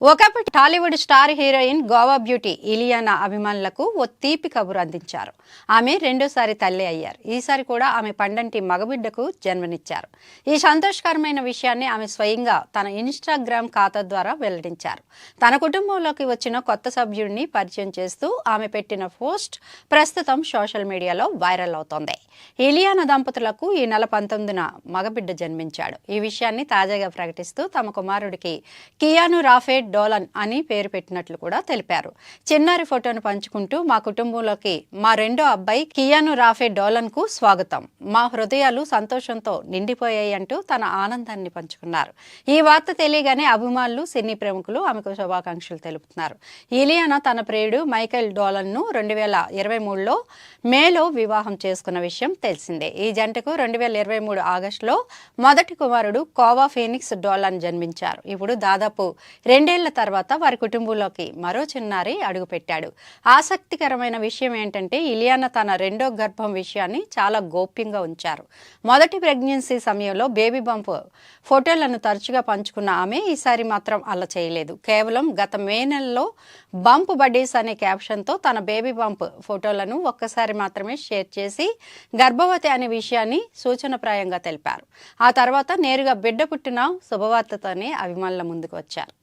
ఒకప్పటి Tollywood star heroine Goa beauty Ileana అభిమానులకు ఓ తీపి కబురు అందించారు. ఆమె రెండోసారి తల్లి అయ్యారు. ఈసారి కూడా ఆమె పండంటి మగబిడ్డకు జన్మనిచ్చారు. ఈ సంతోషకరమైన విషయాన్ని ఆమె స్వయంగా తన ఇన్స్టాగ్రామ్ ఖాతా ద్వారా వెల్లడించారు. తన కుటుంబంలోకి వచ్చిన కొత్త సభ్యుడిని పరిచయం చేస్తూ ఆమె పెట్టిన పోస్ట్ ప్రస్తుతం సోషల్ మీడియాలో వైరల్ అవుతోంది. ఇలియానా దంపతులకు ఈ నెల 19న మగబిడ్డ జన్మించాడు. ఈ విషయాన్ని తాజాగా ప్రకటిస్తూ తమ కుమారుడికి కియాను రాఫే డోలన్ అని పేరు పెట్టినట్లు కూడా తెలిపారు. చిన్నారి ఫోటోను పంచుకుంటూ మా కుటుంబంలోకి మా రెండో అబ్బాయి కియాను రాఫే డోలన్ కు స్వాగతం, మా హృదయాలు సంతోషంతో నిండిపోయాయి అంటూ తన ఆనందాన్ని పంచుకున్నారు. ఈ వార్త తెలియగానే అభిమానులు, సినీ ప్రముఖులు ఆమెకు శుభాకాంక్షలు తెలుపుతున్నారు. ఇలియానా తన ప్రియుడు మైకేల్ డోలన్ ను 2023లో మేలో వివాహం చేసుకున్న విషయం తెలిసిందే. ఈ జంటకు 2023 ఆగస్టులో మొదటి కుమారుడు కోవా ఫీనిక్స్ డోలన్ జన్మించారు. ఇప్పుడు దాదాపు 2 ఏళ్ల తర్వాత వారి కుటుంబంలోకి మరో చిన్నారి అడుగుపెట్టాడు. ఆసక్తికరమైన విషయం ఏంటంటే ఇలియానా తన రెండో గర్భం విషయాన్ని చాలా గోప్యంగా ఉంచారు. మొదటి ప్రెగ్నెన్సీ సమయంలో బేబీ బంప్ ఫోటోలను తరచుగా పంచుకున్న ఆమె ఈసారి మాత్రం అలా చేయలేదు. కేవలం గత మే నెలలో బంప్ బడ్డీస్ అనే క్యాప్షన్తో తన బేబీ బంప్ ఫోటోలను ఒక్కసారి మాత్రమే షేర్ చేసి గర్భవతి అనే విషయాన్ని సూచనప్రాయంగా తెలిపారు. ఆ తర్వాత నేరుగా బిడ్డ పుట్టిన శుభవార్తతోనే అభిమానుల ముందుకు వచ్చారు.